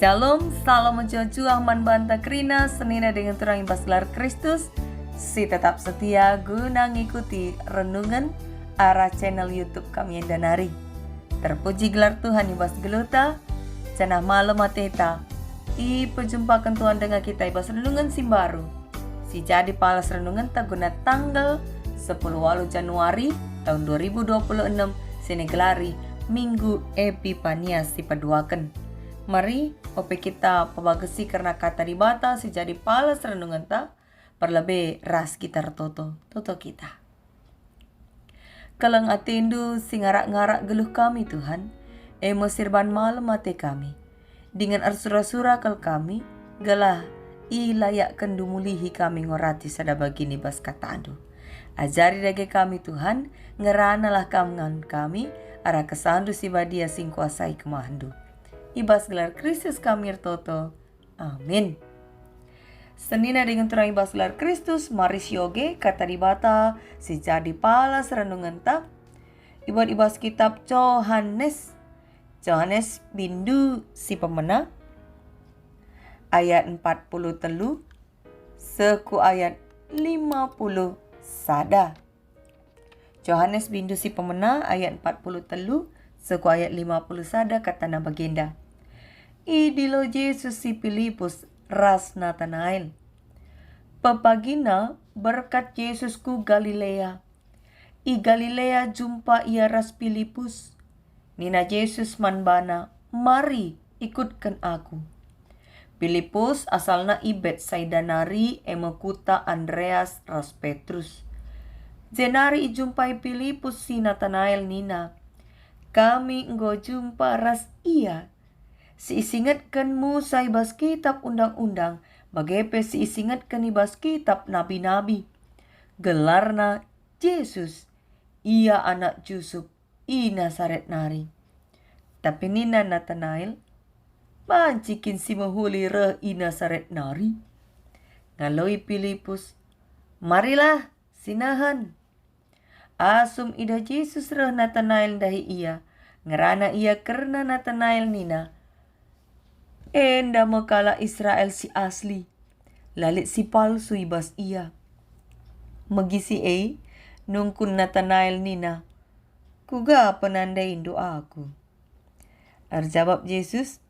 Shalom, salam mencucu aman banta krina senina dengan terang imbas gelar Kristus. Si tetap setia guna ngikuti renungan arah channel YouTube kami yang danari. Terpuji gelar Tuhan imbas geluta, cenah malam mateta. I perjumpakan Tuhan dengan kita ibas renungan simbaru. Si jadi palas renungan taguna tanggal 10 Januari tahun 2026 sini gelari Minggu Epifania si paduaken. Mari ope kita pabagesi karena kata dibata si jadi palas renungan ta perlebe ras kita toto kita. Kalang atindu singarak-ngarak geluh kami Tuhan, emo sirban malam mate kami. Dengan arsura-sura kal kami, galah i layak kendumulihi kami ngorati sada bagini bas katadu. Ajari dage kami Tuhan, ngeranalah kamangan kami, arah kesandu si badia sing kuasai kemahandu. Ibas gelar Kristus kami toto. Amin. Senina dengan terang ibas gelar Kristus, maris yoge kata dibata si jadi palas renungan ta. Ibas kitab Yohanes bindu si pemena ayat 40 telu seku ayat 50 sada. Yohanes bindu si pemena ayat 40 telu seku ayat 50 sada kata na bagenda. Idilo Yesus si Filipus ras Nathanael. Papagina berkat Yesusku Galilea. I Galilea jumpa ia ras Filipus. Nina Yesus manbana, mari ikutkan aku. Filipus asalna i Betsaida nari emekuta Andreas ras Petrus. Jenari ijumpai Filipus si Nathanael nina. Kami enggo jumpa ras ia. Si isingatkan Musa ibas kitab undang-undang, bagepe si isingatkan ibas kitab nabi-nabi. Gelarna Yesus, ia anak Yusuf, i Nazaret nari. Tapi nina Nathanael, pancikin si mahuli re i Nazaret nari. Ngaloi Filipus, marilah sinahan. Asum ida Yesus re Nathanael dahi ia, ngerana ia karena Nathanael nina. Enda mekala Israel si asli, lalit si palsu ibas ia. Megisi nungkun Nathanael nina, kuga penandain doaku. Arjawab Yesus,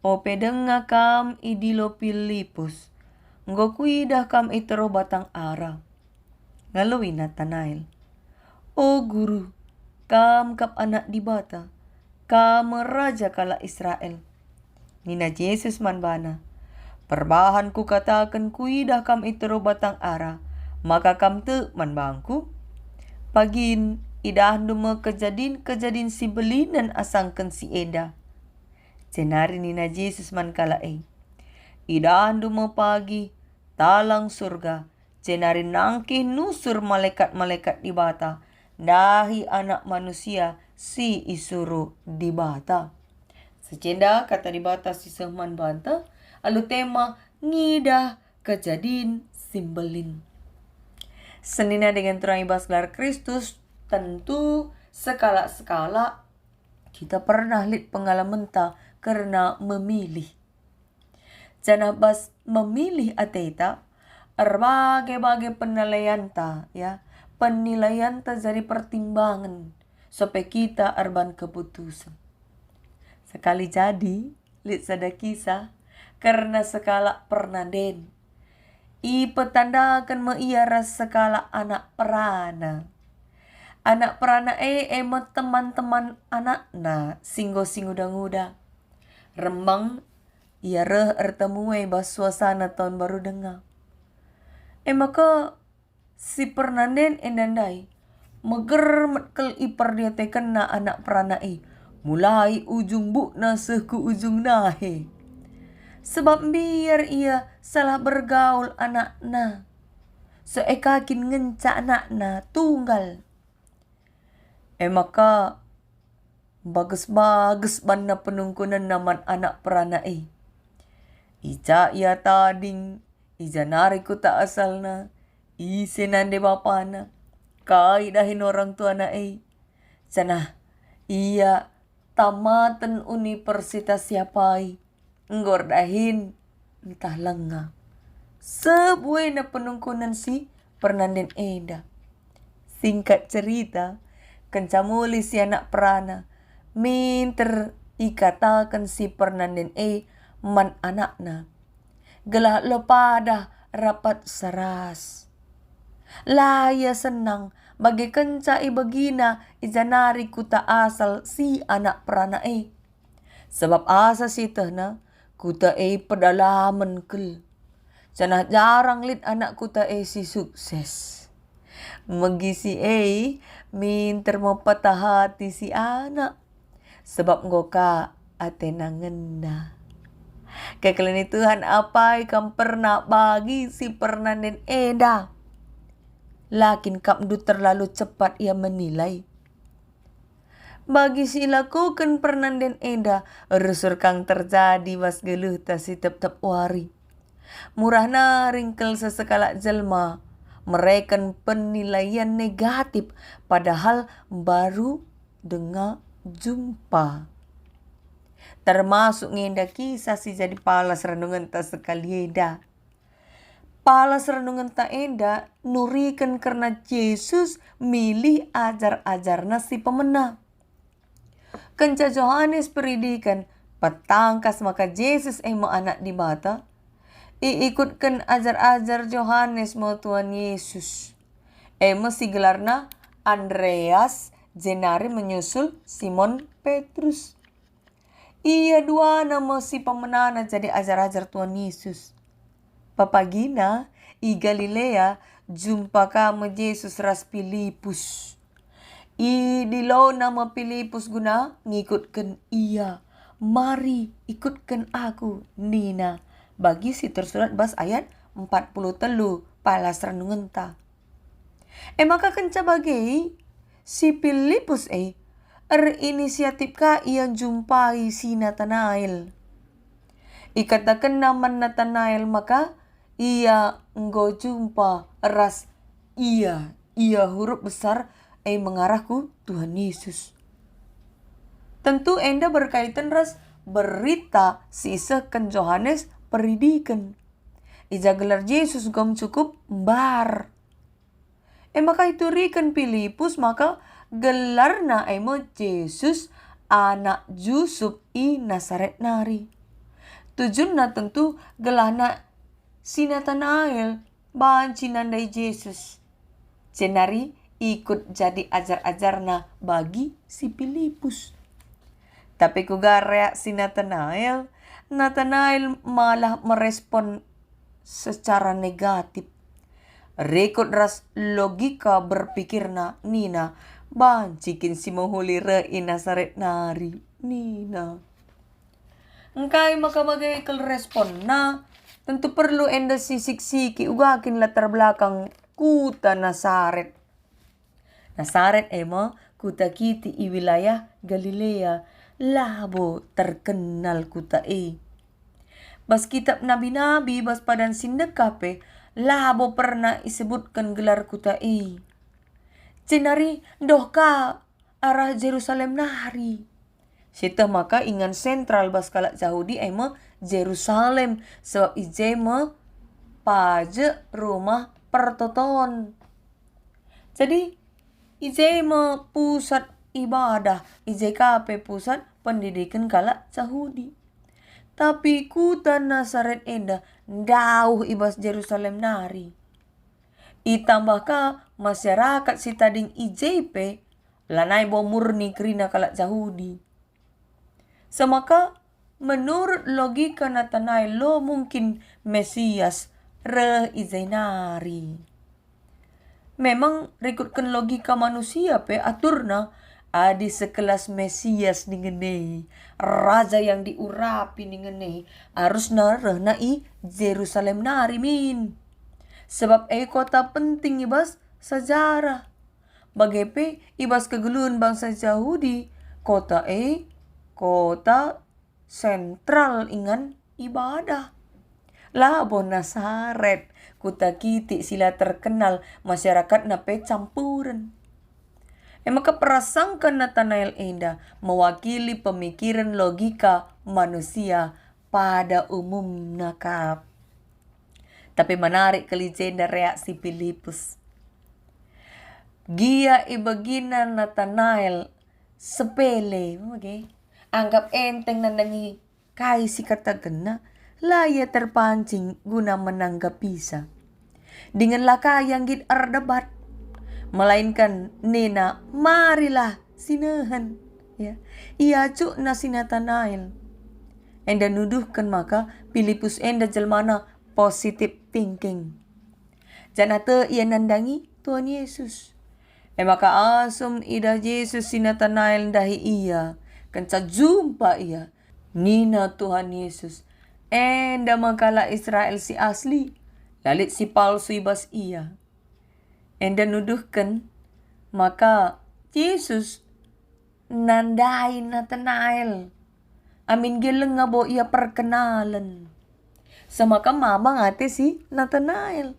ope denga kam idilo Filipus, ngokui dah kam itero batang ara. Ngalui Nathanael, o guru, kam kap anak dibata, kam raja kala Israel. Nina Yesus manbana, perbahan ku katakan kuidah kam itero batang ara, maka kam te manbangku. Pagin idah dume kejadin si beli dan asangken si eda. Jenari Nina Yesus mankala idah dume pagi talang surga, jenari nangkih nusur malaikat-malaikat di bata, dahi anak manusia si isuru di bata. Secenda kata dibata si sehman banta, alu tema ngidah kejadin simbelin. Senina dengan terang ibas gelar Kristus, tentu sekala-sekala kita pernah lihat pengalaman ta karena memilih. Jana bas memilih ateta, berbagai penilaian ta ya, penilaian ta jadi pertimbangan supaya kita arban keputusan. Sekali jadi, lihat sada kisah, karena sekala pernah den. I petandakan meiaras sekala anak perana. Anak perana emot teman-teman anakna, singgo-singgo nguda. Rembang, ia ertemu bas suasana tahun baru dengar. Maka si pernanden endandai, meger metkel ipar dia teken na anak perana mulai ujung bukna seku ujung nahe. Sebab biar ia salah bergaul anakna, seekakin ngencak anakna tunggal. Maka bagus banna penungkunan naman anak perana Ija ia tading, ija nariku tak asalna, senande bapana, kaidahin orang tua na Sanah ia tamatan universitas siapai. Ngordahin entah lenga. Sebuah na penungkunan si Fernanden Enda. Singkat cerita, kencamuli si anak perana, minter ikatakan si Fernanden man anakna. Gelah lo pada rapat seras. Laya senang bagi kenca ibagina ijanari kuta asal si anak perana Sebab asa si na kuta pedalaman kel. Canah jarang lit anak kuta si sukses. Megisi minter mau patah hati si anak. Sebab ngoka atenangan na. Kekalian Tuhan apa yang pernah bagi si Fernanden Enda. Lakin kapdu terlalu cepat ia menilai. Bagi si lakukan Fernanden Enda, rusur kang terjadi was geluh ta si tep-tep wari. Murah na ringkel sesekala jelma, mereken penilaian negatif padahal baru dengar jumpa. Termasuk ngenda kisah si jadi palas renungan ta sekali eda. Palas renungan ta enda nurikan karena Yesus milih ajar-ajarna si pemenang. Kenca Yohanes peridikan petangkas maka Yesus mau anak di bata. Iikutkan ajar-ajar Yohanes mau Tuhan Yesus. Si gelarna Andreas Jenari menyusul Simon Petrus. Ia dua nama si pemenana jadi ajar-ajar Tuhan Yesus. Papagina i Galilea jumpa kamu Yesus ras Filipus. I dilau nama Filipus guna ngikutkan ia. Mari ikutkan aku Nina. Bagi si tersurat bas ayat 40 telu palas renungan ta. Maka kenca bagi si Filipus inisiatif ka ia jumpai si Nathanael. Ikatakan nama Nathanael maka ia enggo jumpa ras ia huruf besar mengarahku Tuhan Yesus. Tentu enda berkaitan ras berita si isahkan Yohanes peridikan. Ija gelar Yesus gom cukup bar. Maka itu rikan Filipus maka gelarna Yesus anak Yusuf i Nazaret nari. Tujuanna tentu gelahna si Nathanael banci nandai Yesus. Jenari ikut jadi ajar-ajarna bagi si Filipus. Tapi kuga reaksi Nathanael malah merespon secara negatif. Rekod ras logika berpikirna Nina bancikin si mahuli i Nazaret nari Nina. Engkai maka bagai respon na tentu perlu enda sisik-siki ugakin latar belakang kuta Nazaret. Nazaret kuta kiti i wilayah Galilea. Labo terkenal kuta Bas kitab nabi-nabi bas padan sindekape labo pernah disebutkan gelar kuta Cenari dohka arah Jerusalem nahari. Sita maka ingan sentral bas kalak Yahudi Jerusalem sebab ijema paje rumah pertoton. Jadi ijema pusat ibadah, IJKP pusat pendidikan kalak Yahudi. Tapi kuta Nazaret enda dauh ibas Jerusalem nari. Itambahkah masyarakat si tading IJP lanai bo murni kerina kalak Yahudi. Semaka menurut logika Nathanael lo mungkin Mesias izainari. Memang rekutkan logika manusia aturna adi sekelas Mesias ningene, raja yang diurapi ningene, harus narehna i Jerusalem nari min. Sebab kota penting ibas sejarah. Bagepe ibas kegelun bangsa Yahudi, kota kota sentral ingan ibadah. Labo Nazaret, kuta kiti sila terkenal masyarakat nape campuran. Maka prasangka Nathanael enda mewakili pemikiran logika manusia pada umumnya kap. Tapi menarik kelicenda reaksi Filipus. Gia ibagina Nathanael sepele, okay? Anggap enteng nandangi kai si katagana, laya terpancing guna menanggapi sa. Dengan lakayang git ardabat, melainkan nena marilah sinahan, ya. Ia cuk na si Nathanael. Enda nuduhkan maka Filipus enda jelmana positive thinking. Janata ia nandangi Tuhan Yesus. Maka asum ida Yesus si Nathanael dahi ia. Kenca jumpa ia. Nina Tuhan Yesus. Enda makala Israel si asli. Lalit si palsu ibas ia. Enda nuduhkan. Maka Yesus nandai Nathanael. Amin geleng nga bo ia perkenalan. Sama ka mama ngate si Nathanael.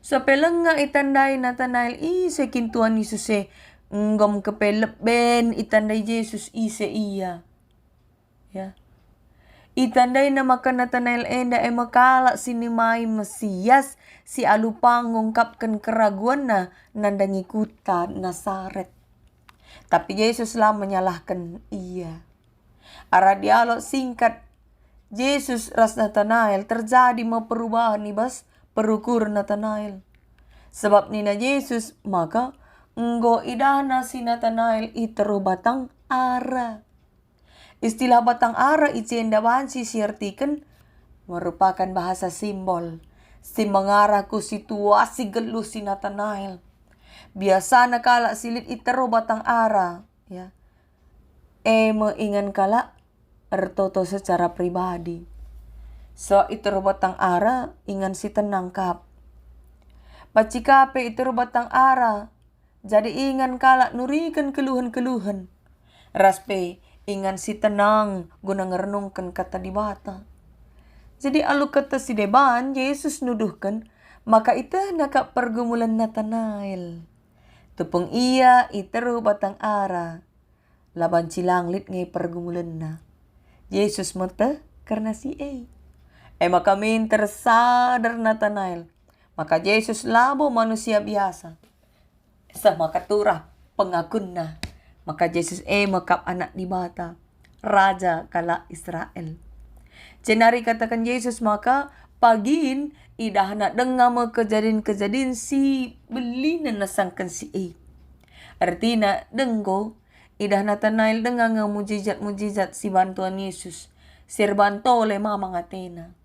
Sa pelang nga itandai Nathanael, sekin Tuhan Yesus ngom kepeleben itandai Yesus iya. Ya. Itandai na maka Nathanael enda makala sinimai Mesias si alupang ngungkapkan keraguan na nandangi kuta Nasaret. Tapi Yesus lah menyalahkan ia. Ara dialog singkat Yesus ras Nathanael terjadi perubahan ibas perukur Nathanael. Sebab nina Yesus maka enggo idana si Nathanael iteru batang ara. Istilah batang ara icenda bansi siartikan merupakan bahasa simbol. Si mengarah ku situasi geluh si Nathanael. Biasa kala silit iteru batang ara. Ya. Meingan kala ertoto secara pribadi. So iteru batang ara ingan si tenang kap. Pacikape iteru batang ara. Jadi ingan kala nurikan keluhan-keluhan. Raspe ingan si tenang guna ngerenungkan kata di bata. Jadi alu kata si deban Yesus nuduhkan. Maka itu nakap pergumulan Nathanael. Tupung ia iteru batang ara. Laban cilanglit ngay pergumulan na. Yesus mata karena si maka min tersadar Nathanael. Maka Yesus labo manusia biasa. Sama katurah pengakun na. Maka Yesus makap anak di bata. Raja kala Israel. Cenari katakan Yesus maka pagin idah nak dengar kejadian-kejadian si belina nasangkan si Artinya denggo idah Nathanael dengar mujizat-mujizat si bantuan Yesus. Sirbanto oleh mama ngatena.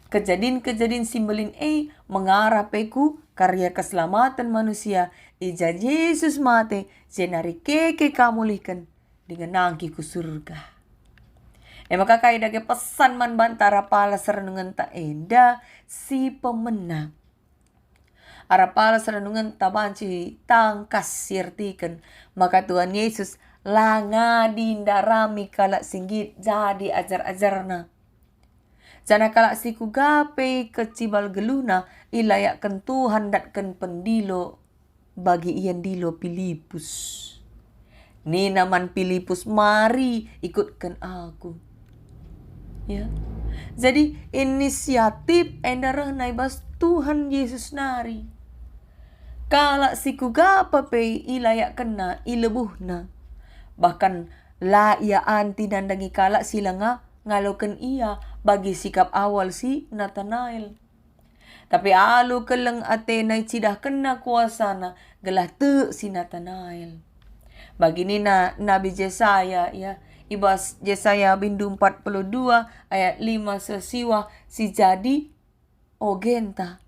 Kejadian-kejadian simbolin mengarah peku karya keselamatan manusia. Ija Yesus mate jenari keke kamulihkan dengan nangki ku surga. Maka kaidah ke pesan man bantara pala serenungan ta enda si pemenang. Arapala serenungan ta banci tangkas sirtikan. Maka Tuhan Yesus langa dindarami kalak singgit jadi ajar-ajarna. Jana kalak siku gape kecibal geluna ilayakkan Tuhan datkan pendilo bagi ian dilo Filipus. Ni naman Filipus mari ikutkan aku. Ya. Jadi inisiatif endarah naibas Tuhan Yesus nari. Kalak siku gape pe ilayakkan na ilebuhna. Bahkan la ia anti nandangi kalak sila ngalokan ia bagi sikap awal si Nathanael. Tapi alu keleng Atenay cidah kena kuasana gelah te si Nathanael. Bagini na Nabi Yesaya ya. Ibas Yesaya bindu 42 ayat 5 sesiwa si jadi ogenta.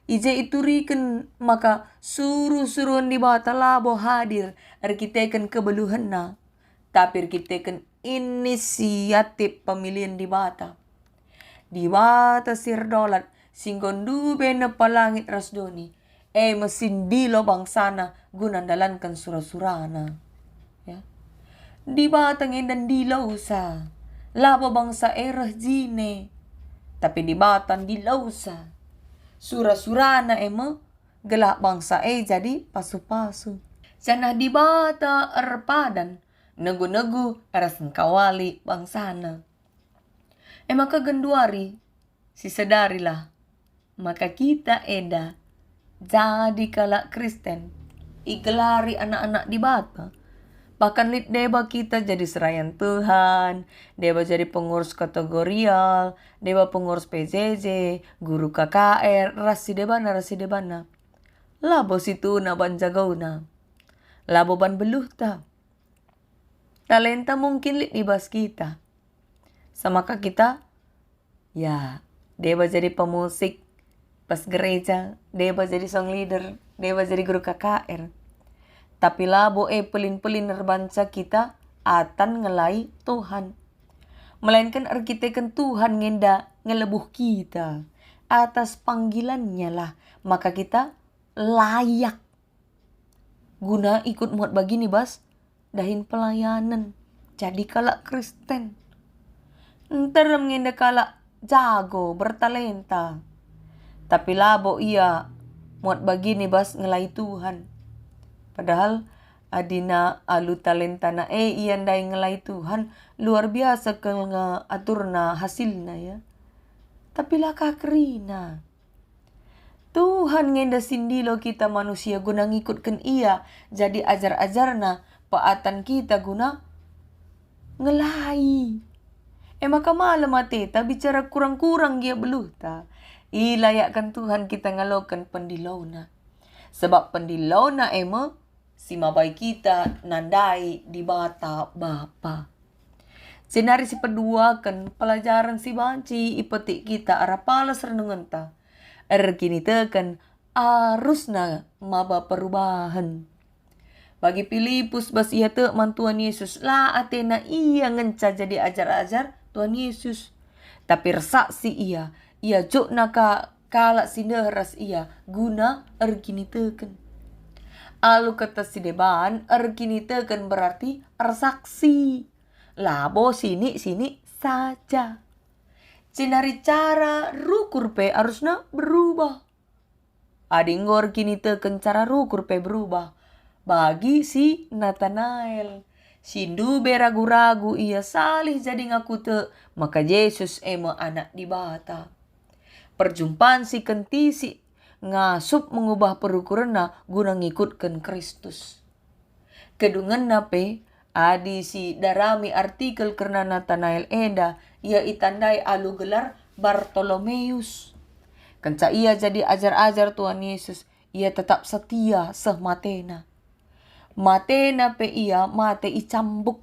Ije iturikan maka suruh-suruhan di bata labo hadir arkiteken kebeluhan na. Tapi arkiteken inisiatif pemilihan di bata. Di bata sirdolat singgondu bena palangit rasdoni. Mesin dilo bangsana gunandalankan surah-surana. Ya. Di bata ngendan dilaw sa. Labo bangsa erah jine. Tapi di bata dilaw sa. Surah-surana gelak bangsa jadi pasu-pasu. Sana di bata erpadan. Negu-negu erasan kawali bangsana. Maka genduari, si sedarilah, maka kita eda jadi kala Kristen, igelari anak-anak di bata. Bahkan lid deba kita jadi serayan Tuhan, deba jadi pengurus kategorial, deba pengurus PJJ, guru KKR, rasi debana. Labo situ na ban jagauna. Labo ban beluh ta. Talenta mungkin lid ibas kita. Samaka kita, ya, deba jadi pemusik pas gereja, deba jadi song leader, deba jadi guru KKR. Tapi labo pelin-pelin nerbanca kita atan ngelai Tuhan. Melainkan arkiteken Tuhan ngenda ngelebuh kita. Atas panggilannya lah. Maka kita layak. Guna ikut muat begini bas. Dahin pelayanan. Jadi kala Kristen. Ntar ngenda kala jago bertalenta. Tapi labo iya muat begini bas ngelai Tuhan. Padahal adina alu talenta na iyan day ngelai Tuhan luar biasa ke atur na hasilna ya. Tapi lah kakrina. Tuhan ngenda sindilo kita manusia guna ngikutkan ia. Jadi ajar-ajarna paatan kita guna ngelai. Maka malam mateta bicara kurang-kurang dia beluh ta. Ilayakkan Tuhan kita ngalokan pendilona. Sebab pendilona si mabai kita nandai di bata bapa. Senari si peduakan pelajaran si banci ipetik kita arapalas renungan ta. Kini tekan arusna maba perubahan. Bagi Filipus bas ia te mantuan Yesus lah atena ia ngenca jadi ajar-ajar Tuhan Yesus. Tapi resaksi ia juk naka kala sinderas ia guna kini tekan. Alu kata si deban, kini tekan berarti ersaksi. Labo sini saja. Cinari cara rukur pe harusnya berubah. Adinggor kini tekan cara rukur pe berubah. Bagi si Nathanael. Sindu beragu-ragu ia salih jadi ngaku te. Maka Yesus anak di bata. Perjumpaan si kentisi ngasup mengubah perukuranna guna ngikutkan Kristus. Kedungan nape adi si darami artikel karena Nathanael eda ia itandai alu gelar Bartolomeus. Kenca ia jadi ajar-ajar Tuhan Yesus ia tetap setia sehmatena. Matena pe ia mate icambuk.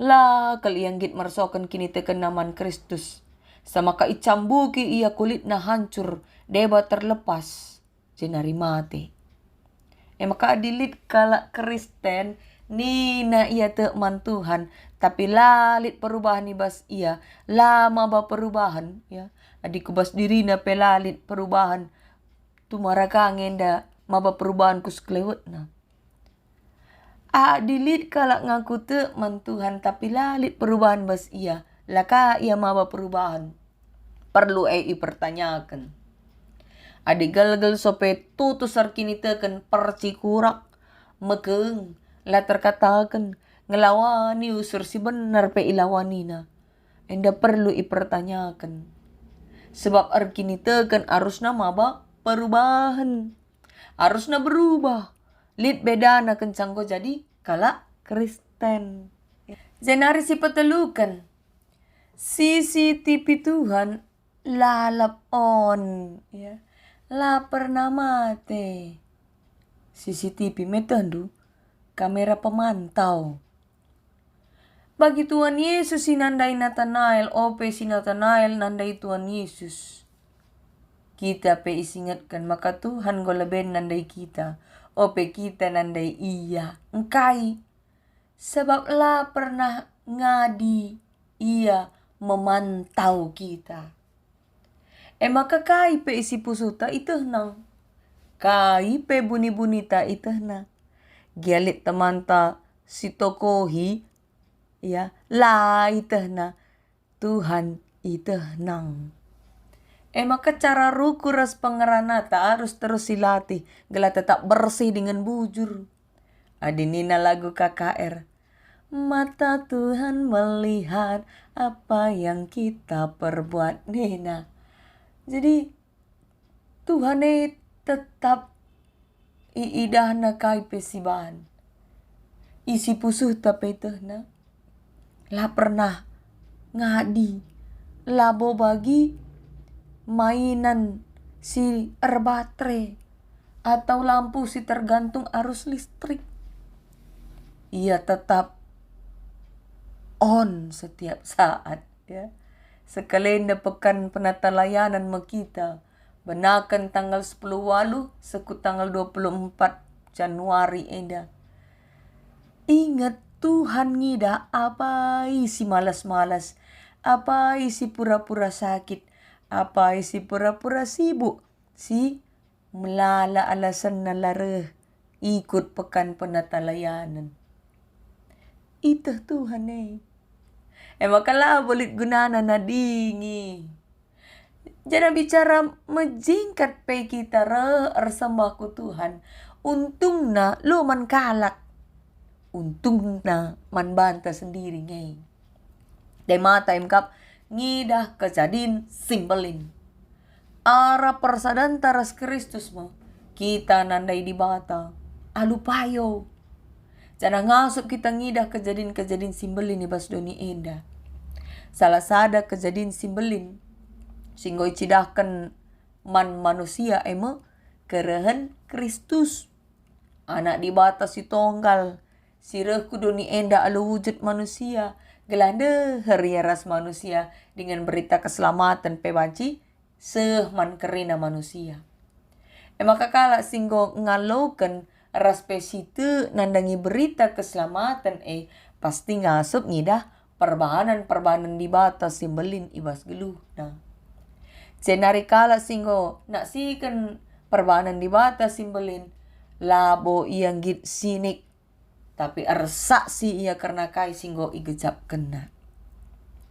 Lah kalianggit mersokan kini teken naman Kristus. Sama ka icambuki ia kulit na hancur. Deba terlepas. Jenari mati. Maka adilit kala Kristen. Nina ia teman Tuhan. Tapi lalit perubahan ibas ia. Lama ba perubahan. Ya. Adiku bas dirina pe lalit perubahan. Tumaraka ngenda. Maba perubahan kus klewet na. Adilit kala ngaku teman Tuhan. Tapi lalit perubahan bas ia. Laka ia maba perubahan. Perlu pertanyakan. Adi galgal sope tutus arkini teken percikurak. Mekeng. La terkatakan. Ngelawani usur si benar pe ilawanina. Enda perlu pertanyakan. Sebab arkini teken harusna maba perubahan. Harusna berubah. Lid bedana kencanggo jadi kala Kristen. Jenari si petelukan. CCTV Tuhan lalap on ya. La pernah mate. CCTV metandu kamera pemantau. Bagi Tuhan Yesus sinandai Nathanael, si Nathanael nandai Tuhan Yesus. Kita pe isingatkan maka Tuhan goleben nandai kita. Kita nandai iya. Engkai. Sebab la pernah ngadi ia memantau kita. Maka kai pe isi pusuta itehna. Kai pe buni-bunita itehna. Gialit temanta si tokohi ya la itehna. Tuhan itehnang. Maka cara rukuras pengeranata harus terus silatih. Gela tetap bersih dengan bujur. Adinina lagu KKR. Mata Tuhan melihat apa yang kita perbuat nena. Jadi Tuhan tetap iidahna kai pesiban. Isi pusuh tapi tehna. Lah pernah ngadi. Labo bagi mainan si erbatre. Atau lampu si tergantung arus listrik. Ia tetap on setiap saat ya. Sekelenda pekan penata layanan kita. Benakan tanggal 10 walu seku tanggal 24 Januari enda. Ingat Tuhan ngida apa isi malas-malas. Apa isi pura-pura sakit. Apa isi pura-pura sibuk. Si melala alasan nalareh ikut pekan penata layanan. Itu Tuhan makalah boleh gunana na dingi. Jangan bicara menjingkat pe kita sembah ku Tuhan. Untung na lo man kalak. Untung na man banta sendiri ngay. Dai mata kap ngidah kejadin simbelin. Ara persadan taras Kristus mo. Kita nandai di bata. Alupayo. Jangan ngasup kita ngidah kejadin simbelin ibas doni enda. Salah sada kejadian simbelin. Singgoi cidahkan man manusia kerehan Kristus. Anak di batas si tonggal. Sireh kuduni enda alu wujud manusia. Gelanda heriaras manusia. Dengan berita keselamatan pebanci. Sehman kerina manusia. Maka kala singgo ngalokan raspesitu nandangi berita keselamatan pasti ngasup ngidah perbahanan di batas simbelin ibas geluh. Nah, senari kala singgo nak sikan perbahanan di batas simbelin labo yang git sinik tapi ersak si ia karena kai singgo igejap kena.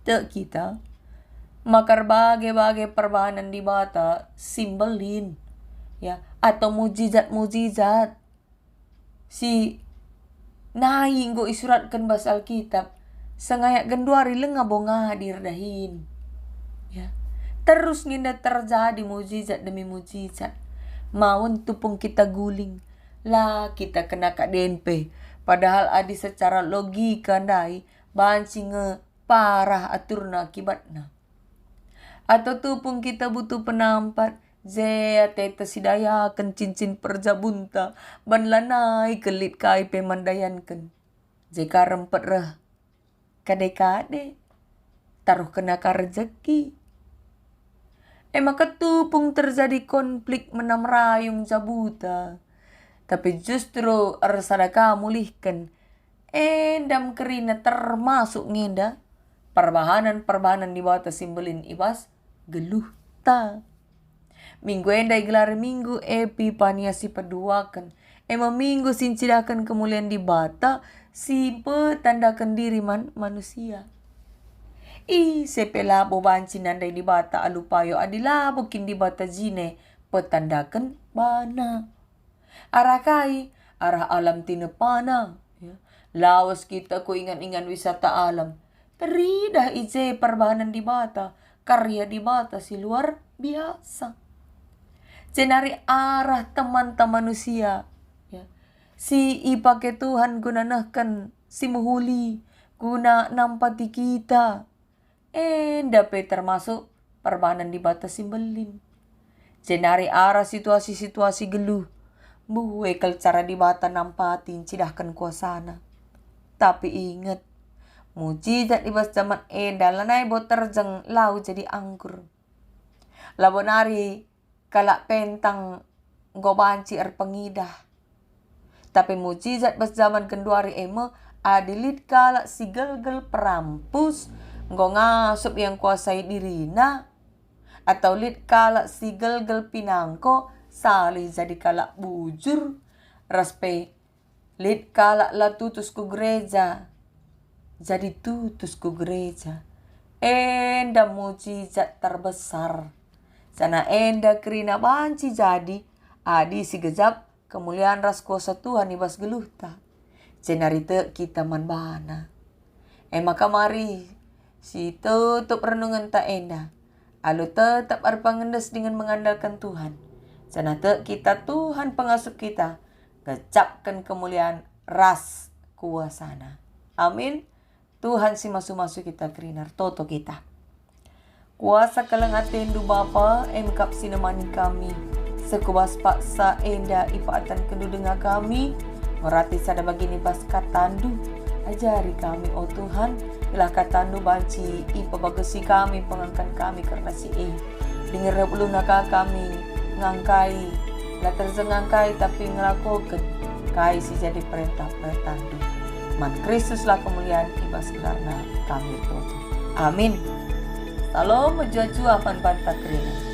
Te kita makar bagai perbahanan di bata simbelin ya atau mujizat si naing go isuratkan bahasa Alkitab. Sengayak genduari lenga bonga hadir dahin. Ya. Terus nginda terjadi mujizat demi mujizat. Maun tupung kita guling. Lah kita kena kak DNP. Padahal adi secara logika ndai. Banci parah aturna akibatna. Atau tupung kita butuh penampat. Zea teta sidayakan cincin perjabunta. Ban lanai kelit kai pemandayankan. Jika rempet reh. Kade-kade taruh kena rezeki. Maka tupung terjadi konflik menam rayung jabuta. Tapi justru arsadaka mulihkan. Endam kerina termasuk ngenda. Perbahanan di bawah simbelin ibas geluh ta. Minggu endai gelar minggu Epifania si peduakan. Minggu sincidakan kemuliaan di bata. Si petandakan diri manusia. Sepelabo banci nandai di bata alupayo adilabo kin di bata jine petandakan bana. Arakai arah alam tinepana. Ya. Lawas kita ku ingan-ingan wisata alam. Teridah ije perbahanan di bata. Karya di bata si luar biasa. Cenari arah teman-teman manusia. Si ipake Tuhan guna nahkan si muhuli. Guna nampati kita. Dapat termasuk perbahanan di batas simbelin. Jenari arah situasi-situasi geluh. Buwe cara di bata nampatin cidahkan kuasana. Tapi ingat. Mujizat ibas zaman lanai bo terjeng lau jadi anggur. Labonari kalak pentang gobanci pengidah. Tapi mujizat bas zaman kenduari adilit kalak si gel-gel perampus nggo ngasup yang kuasai dirina atau lit kalak si gel-gel pinangko salih jadi kalak bujur raspe lit kalak la tutus ku gereja jadi tutus ku gereja enda mujizat terbesar sana enda kerina banci jadi adi si gejap kemuliaan ras kuasa Tuhan ibas geluh ta. Cenarite kita manbana. Maka mari si tutup renungan tak enda. Alu tetap arpangendes dengan mengandalkan Tuhan. Sanate kita Tuhan pengasuh kita. Kecapkan kemuliaan ras kuasana. Amin. Tuhan si masu-masu kita krinar toto kita. Kuasa kalang atendu Bapa emkap sinemani kami. Sekubas paksa enda ipaatan kendu dengar kami. Merati sada bagini bas katandu. Ajari kami oh Tuhan. Bila katandu banci ipa bagasi kami pengangkan kami karena si dengar bulu naka kami ngangkai. Lah terzengangkai tapi ngelakukan. Kai si jadi perintah-perintah du. Man Kristuslah kemuliaan ibas karena kami itu. Amin. Salam menjaju apan banta krina.